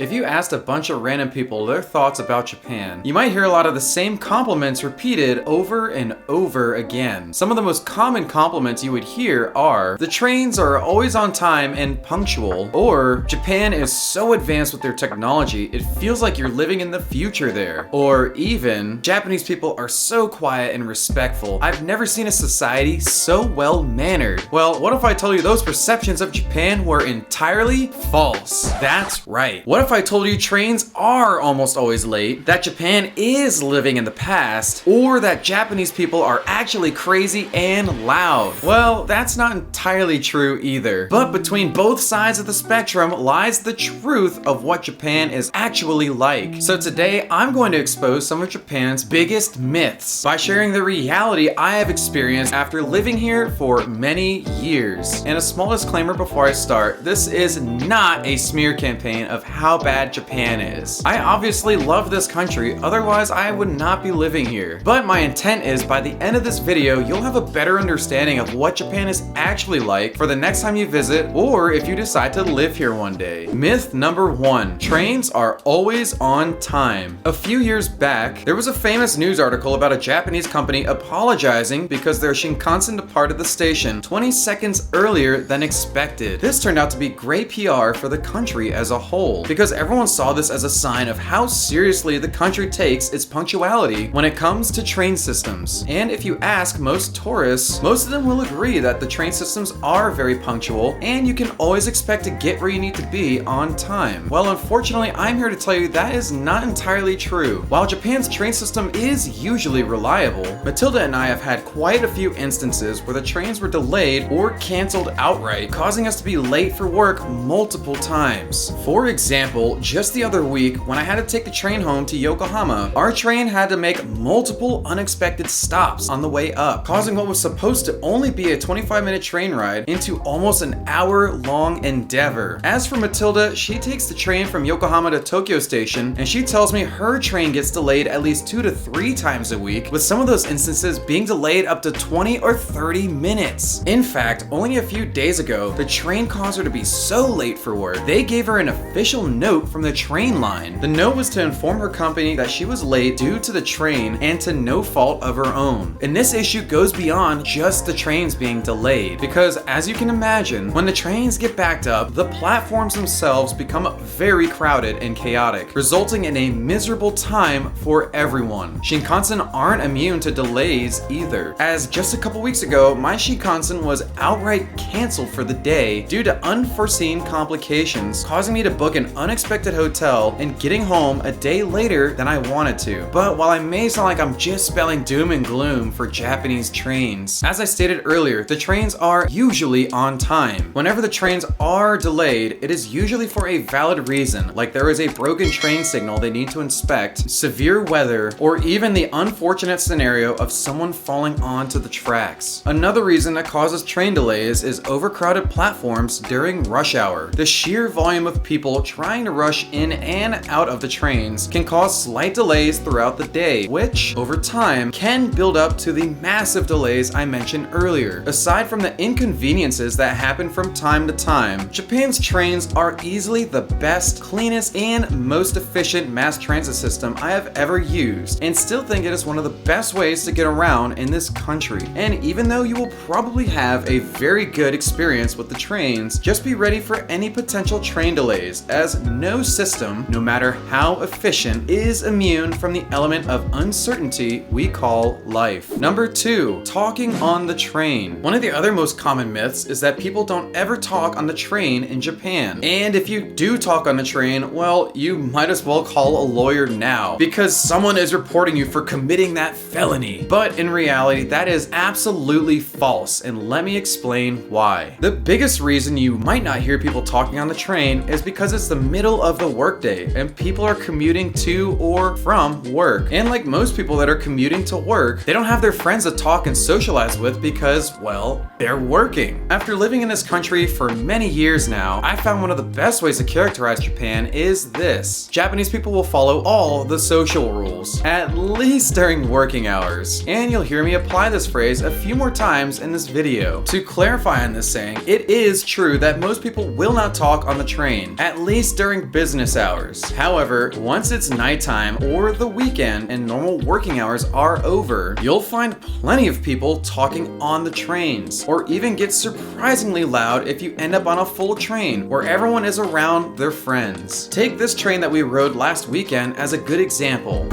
If you asked a bunch of random people their thoughts about Japan, you might hear a lot of the same compliments repeated over and over again. Some of the most common compliments you would hear are, the trains are always on time and punctual, or Japan is so advanced with their technology, it feels like you're living in the future there. Or even, Japanese people are so quiet and respectful, I've never seen a society so well-mannered. Well, what if I told you those perceptions of Japan were entirely false? That's right. What if I told you trains are almost always late, that Japan is living in the past, or that Japanese people are actually crazy and loud? Well, that's not entirely true either. But between both sides of the spectrum lies the truth of what Japan is actually like. So today, I'm going to expose some of Japan's biggest myths by sharing the reality I have experienced after living here for many years. And a small disclaimer before I start, this is not a smear campaign of how bad Japan is. I obviously love this country, otherwise I would not be living here. But my intent is by the end of this video, you'll have a better understanding of what Japan is actually like for the next time you visit, or if you decide to live here one day. Myth number 1, trains are always on time. A few years back, there was a famous news article about a Japanese company apologizing because their Shinkansen departed the station 20 seconds earlier than expected. This turned out to be great PR for the country as a whole, because everyone saw this as a sign of how seriously the country takes its punctuality when it comes to train systems. And if you ask most tourists, most of them will agree that the train systems are very punctual and you can always expect to get where you need to be on time. Well, unfortunately, I'm here to tell you that is not entirely true. While Japan's train system is usually reliable, Matilda and I have had quite a few instances where the trains were delayed or canceled outright, causing us to be late for work multiple times. For example, just the other week, when I had to take the train home to Yokohama, our train had to make multiple unexpected stops on the way up, causing what was supposed to only be a 25-minute train ride into almost an hour-long endeavor. As for Matilda, she takes the train from Yokohama to Tokyo Station, and she tells me her train gets delayed at least 2 to 3 times a week, with some of those instances being delayed up to 20 or 30 minutes. In fact, only a few days ago, the train caused her to be so late for work, they gave her an official note from the train line. The note was to inform her company that she was late due to the train and to no fault of her own. And this issue goes beyond just the trains being delayed, because as you can imagine, when the trains get backed up, the platforms themselves become very crowded and chaotic, resulting in a miserable time for everyone. Shinkansen aren't immune to delays either, as just a couple weeks ago, my Shinkansen was outright canceled for the day due to unforeseen complications, causing me to book an unexpected hotel and getting home a day later than I wanted to. But while I may sound like I'm just spelling doom and gloom for Japanese trains, as I stated earlier, the trains are usually on time. Whenever the trains are delayed, it is usually for a valid reason, like there is a broken train signal they need to inspect, severe weather, or even the unfortunate scenario of someone falling onto the tracks. Another reason that causes train delays is overcrowded platforms during rush hour. The sheer volume of people trying to rush in and out of the trains can cause slight delays throughout the day, which, over time, can build up to the massive delays I mentioned earlier. Aside from the inconveniences that happen from time to time, Japan's trains are easily the best, cleanest, and most efficient mass transit system I have ever used, and still think it is one of the best ways to get around in this country. And even though you will probably have a very good experience with the trains, just be ready for any potential train delays, as no system, no matter how efficient, is immune from the element of uncertainty we call life. Number 2, talking on the train. One of the other most common myths is that people don't ever talk on the train in Japan. And if you do talk on the train, well, you might as well call a lawyer now, because someone is reporting you for committing that felony. But in reality, that is absolutely false, and let me explain why. The biggest reason you might not hear people talking on the train is because it's the middle of the workday, and people are commuting to or from work. And like most people that are commuting to work, they don't have their friends to talk and socialize with because, well, they're working. After living in this country for many years now, I found one of the best ways to characterize Japan is this. Japanese people will follow all the social rules, at least during working hours. And you'll hear me apply this phrase a few more times in this video. To clarify on this saying, it is true that most people will not talk on the train, at least during during business hours. However, once it's nighttime or the weekend and normal working hours are over, you'll find plenty of people talking on the trains, or even get surprisingly loud if you end up on a full train where everyone is around their friends. Take this train that we rode last weekend as a good example.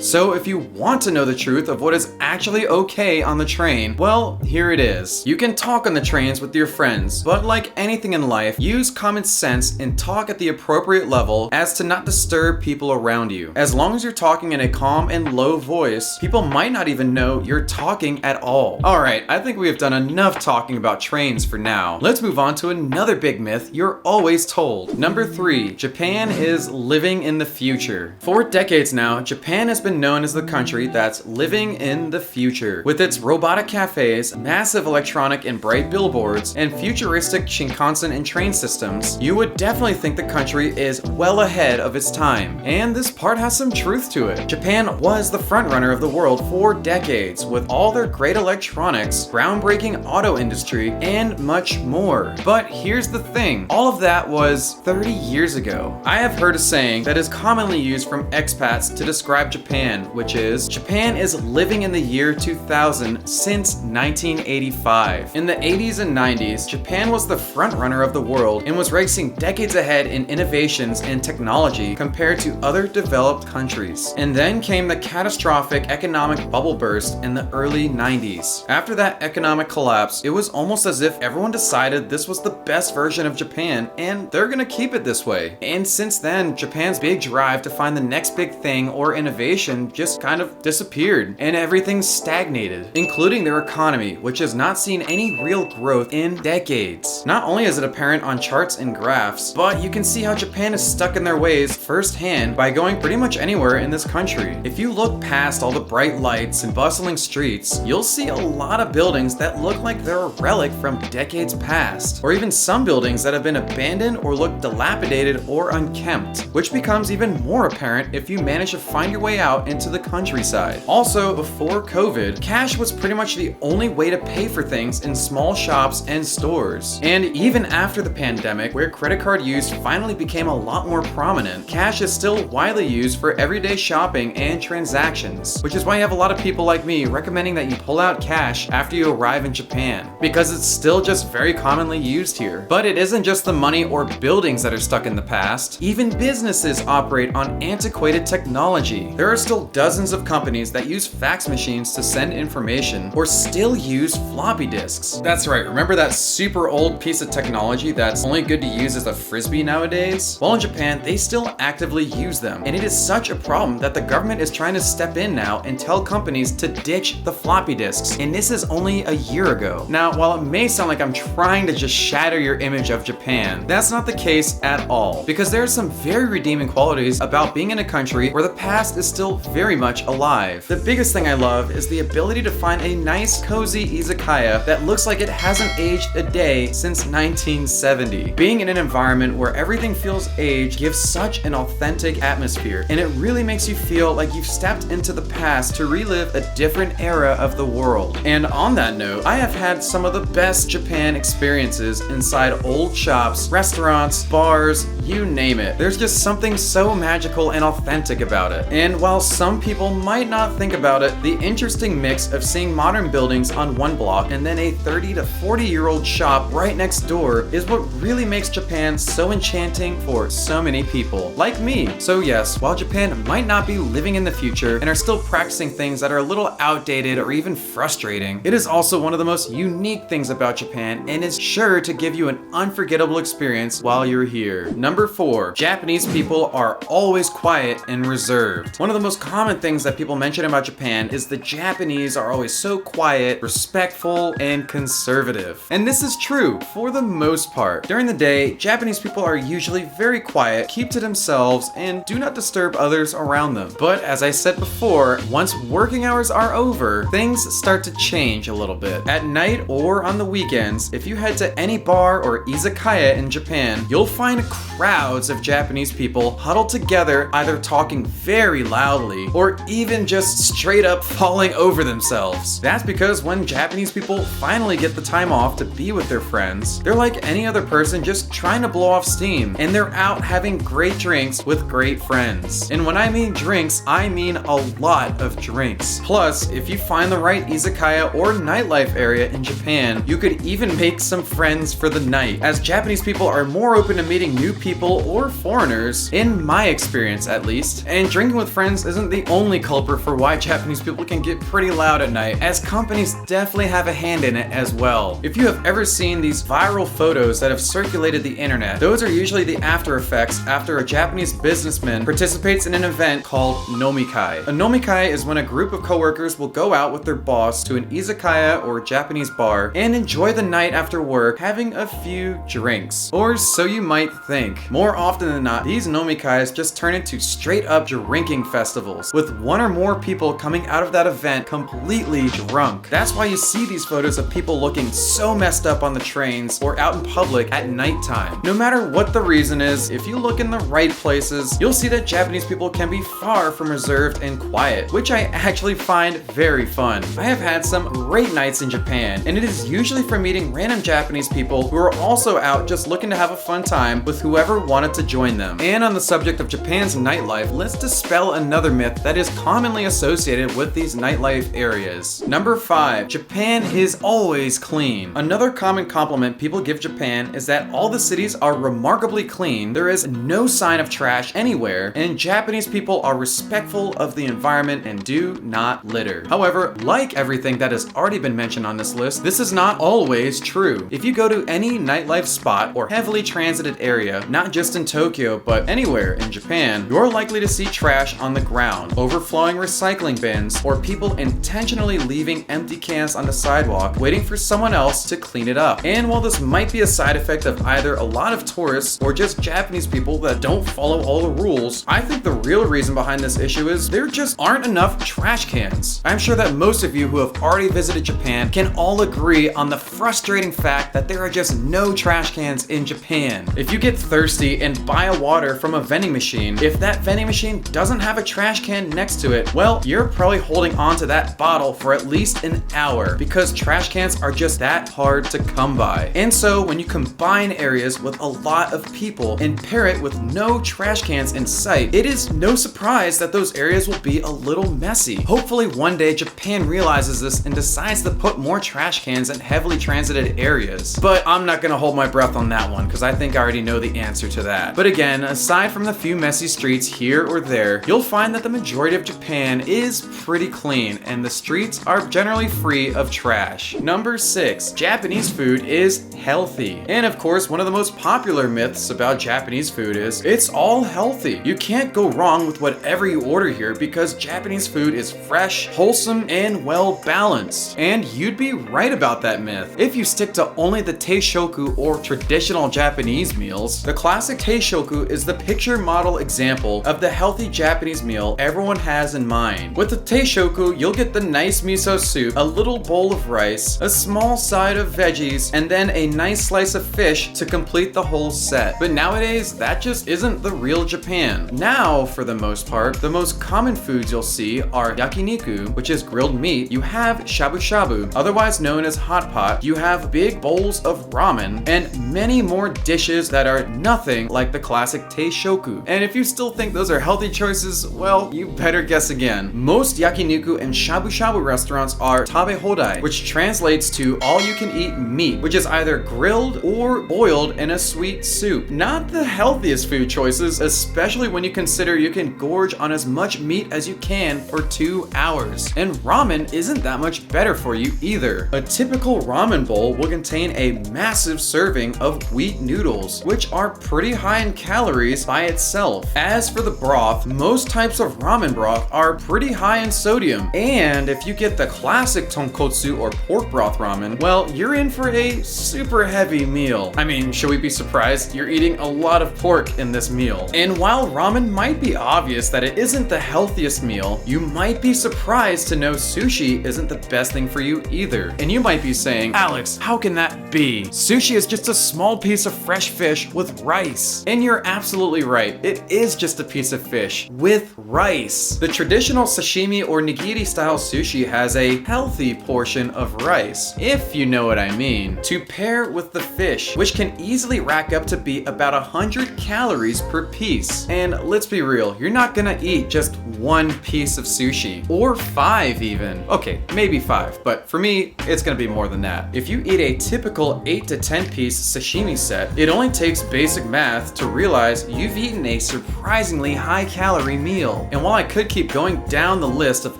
So if you want to know the truth of what is actually okay on the train, well, here it is. You can talk on the trains with your friends, but like anything in life, use common sense and talk at the appropriate level as to not disturb people around you. As long as you're talking in a calm and low voice, people might not even know you're talking at all. Alright, I think we have done enough talking about trains for now. Let's move on to another big myth you're always told. Number 3, Japan is living in the future. For decades now, Japan has been known as the country that's living in the future. With its robotic cafes, massive electronic and bright billboards, and futuristic Shinkansen and train systems, you would definitely think the country is well ahead of its time. And this part has some truth to it. Japan was the frontrunner of the world for decades, with all their great electronics, groundbreaking auto industry, and much more. But here's the thing, all of that was 30 years ago. I have heard a saying that is commonly used from expats to describe Japan, which is, Japan is living in the year 2000 since 1985. In the 80s and 90s, Japan was the front runner of the world and was racing decades ahead in innovations and technology compared to other developed countries. And then came the catastrophic economic bubble burst in the early 90s. After that economic collapse, it was almost as if everyone decided this was the best version of Japan and they're gonna keep it this way. And since then, Japan's big drive to find the next big thing or innovation just kind of disappeared, and everything stagnated, including their economy, which has not seen any real growth in decades. Not only is it apparent on charts and graphs, but you can see how Japan is stuck in their ways firsthand by going pretty much anywhere in this country. If you look past all the bright lights and bustling streets, you'll see a lot of buildings that look like they're a relic from decades past, or even some buildings that have been abandoned or look dilapidated or unkempt, which becomes even more apparent if you manage to find your way out into the countryside. Also, before COVID, cash was pretty much the only way to pay for things in small shops and stores. And even after the pandemic, where credit card use finally became a lot more prominent, cash is still widely used for everyday shopping and transactions, which is why you have a lot of people like me recommending that you pull out cash after you arrive in Japan, because it's still just very commonly used here. But it isn't just the money or buildings that are stuck in the past. Even businesses operate on antiquated technology. There are still dozens of companies that use fax machines to send information, or still use floppy disks. That's right, remember that super old piece of technology that's only good to use as a frisbee nowadays? Well, in Japan, they still actively use them, and it is such a problem that the government is trying to step in now and tell companies to ditch the floppy disks, and this is only a year ago. Now, while it may sound like I'm trying to just shatter your image of Japan, that's not the case at all, because there are some very redeeming qualities about being in a country where the past is still very much alive. The biggest thing I love is the ability to find a nice, cozy izakaya that looks like it hasn't aged a day since 1970. Being in an environment where everything feels aged gives such an authentic atmosphere, and it really makes you feel like you've stepped into the past to relive a different era of the world. And on that note, I have had some of the best Japan experiences inside old shops, restaurants, bars, you name it. There's just something so magical and authentic about it. And while some people might not think about it, the interesting mix of seeing modern buildings on one block and then a 30 to 40-year-old shop right next door is what really makes Japan so enchanting for so many people, like me. So yes, while Japan might not be living in the future and are still practicing things that are a little outdated or even frustrating, it is also one of the most unique things about Japan and is sure to give you an unforgettable experience while you're here. Number 4, Japanese people are always quiet and reserved. One of the most common things that people mention about Japan is the Japanese are always so quiet, respectful, and conservative. And this is true for the most part. During the day, Japanese people are usually very quiet, keep to themselves, and do not disturb others around them. But as I said before, once working hours are over, things start to change a little bit. At night or on the weekends, if you head to any bar or izakaya in Japan, you'll find crowds crowds of Japanese people huddled together, either talking very loudly or even just straight up falling over themselves. That's because when Japanese people finally get the time off to be with their friends, they're like any other person just trying to blow off steam, and they're out having great drinks with great friends. And when I mean drinks, I mean a lot of drinks. Plus, if you find the right izakaya or nightlife area in Japan, you could even make some friends for the night, as Japanese people are more open to meeting new people or foreigners, in my experience at least. And drinking with friends isn't the only culprit for why Japanese people can get pretty loud at night, as companies definitely have a hand in it as well. If you have ever seen these viral photos that have circulated the internet, those are usually the after effects after a Japanese businessman participates in an event called nomikai. A nomikai is when a group of coworkers will go out with their boss to an izakaya or Japanese bar and enjoy the night after work having a few drinks. Or so you might think. More often than not, these nomikais just turn into straight up drinking festivals, with one or more people coming out of that event completely drunk. That's why you see these photos of people looking so messed up on the trains or out in public at nighttime. No matter what the reason is, if you look in the right places, you'll see that Japanese people can be far from reserved and quiet, which I actually find very fun. I have had some great nights in Japan, and it is usually from meeting random Japanese people who are also out just looking to have a fun time with whoever wanted to join them. And on the subject of Japan's nightlife, let's dispel another myth that is commonly associated with these nightlife areas. Number 5, Japan is always clean. Another common compliment people give Japan is that all the cities are remarkably clean, there is no sign of trash anywhere, and Japanese people are respectful of the environment and do not litter. However, like everything that has already been mentioned on this list, this is not always true. If you go to any nightlife spot or heavily transited area, not just in Tokyo, but anywhere in Japan, you're likely to see trash on the ground, overflowing recycling bins, or people intentionally leaving empty cans on the sidewalk, waiting for someone else to clean it up. And while this might be a side effect of either a lot of tourists or just Japanese people that don't follow all the rules, I think the real reason behind this issue is there just aren't enough trash cans. I'm sure that most of you who have already visited Japan can all agree on the frustrating fact that there are just no trash cans in Japan. If you get thirsty and buy a water from a vending machine, if that vending machine doesn't have a trash can next to it, well, you're probably holding on to that bottle for at least an hour, because trash cans are just that hard to come by. And so when you combine areas with a lot of people and pair it with no trash cans in sight, it is no surprise that those areas will be a little messy. Hopefully one day Japan realizes this and decides to put more trash cans in heavily transited areas. But I'm not gonna hold my breath on that one, because I think I already know the answer to that. But again, aside from the few messy streets here or there, you'll find that the majority of Japan is pretty clean and the streets are generally free of trash. Number 6, Japanese food is healthy. And of course, one of the most popular myths about Japanese food is it's all healthy. You can't go wrong with whatever you order here because Japanese food is fresh, wholesome, and well balanced. And you'd be right about that myth if you stick to only the teishoku or traditional Japanese meals. The classic teishoku is the picture model example of the healthy Japanese meal everyone has in mind. With the teishoku, you'll get the nice miso soup, a little bowl of rice, a small side of veggies, and then a nice slice of fish to complete the whole set. But nowadays, that just isn't the real Japan. Now, for the most part, the most common foods you'll see are yakiniku, which is grilled meat. You have shabu shabu, otherwise known as hot pot. You have big bowls of ramen, and many more dishes that are nothing like the classic teishoku. And if you still think those are healthy choices, well, you better guess again. Most yakiniku and shabu shabu restaurants are tabe hodai, which translates to all you can eat meat, which is either grilled or boiled in a sweet soup. Not the healthiest food choices, especially when you consider you can gorge on as much meat as you can for 2 hours. And ramen isn't that much better for you either. A typical ramen bowl will contain a massive serving of wheat noodles, which are pretty high in calories by itself. As for the broth, most types of ramen broth are pretty high in sodium. And if you get the classic tonkotsu or pork broth ramen, well, you're in for a super super heavy meal. I mean, should we be surprised? You're eating a lot of pork in this meal. And while ramen might be obvious that it isn't the healthiest meal, you might be surprised to know sushi isn't the best thing for you either. And you might be saying, Alex, how can that be? Sushi is just a small piece of fresh fish with rice. And you're absolutely right. It is just a piece of fish with rice. The traditional sashimi or nigiri style sushi has a healthy portion of rice, if you know what I mean, to pair with the fish, which can easily rack up to be about 100 calories per piece. And let's be real, you're not gonna eat just one piece of sushi, or 5 even. Okay, maybe 5, but for me, it's gonna be more than that. If you eat a typical 8 to 10 piece sashimi set, it only takes basic math to realize you've eaten a surprisingly high calorie meal. And while I could keep going down the list of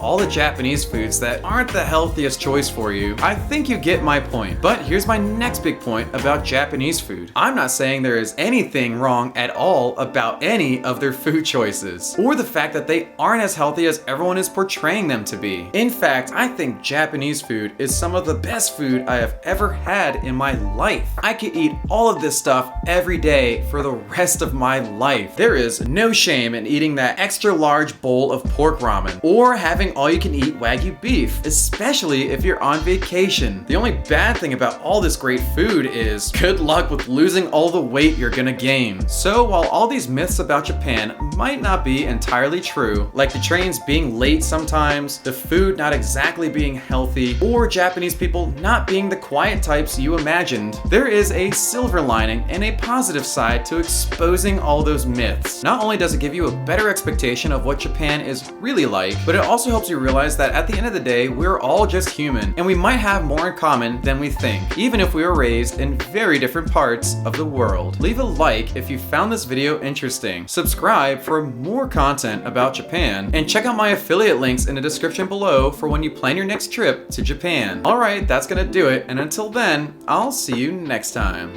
all the Japanese foods that aren't the healthiest choice for you, I think you get my point. But here's my next big point about Japanese food. I'm not saying there is anything wrong at all about any of their food choices, or the fact that they aren't as healthy as everyone is portraying them to be. In fact, I think Japanese food is some of the best food I have ever had in my life. I could eat all of this stuff every day for the rest of my life. There is no shame in eating that extra large bowl of pork ramen, or having all you can eat Wagyu beef, especially if you're on vacation. The only bad thing about all this great food is good luck with losing all the weight you're gonna gain. So while all these myths about Japan might not be entirely true, like the trains being late sometimes, the food not exactly being healthy, or Japanese people not being the quiet types you imagined, there is a silver lining and a positive side to exposing all those myths. Not only does it give you a better expectation of what Japan is really like, but it also helps you realize that at the end of the day, we're all just human, and we might have more in common than we think, even if we were raised in very different parts of the world. Leave a like if you found this video interesting, subscribe for more content about Japan, and check out my affiliate links in the description below for when you plan your next trip to Japan. Alright, that's gonna do it, and until then, I'll see you next time.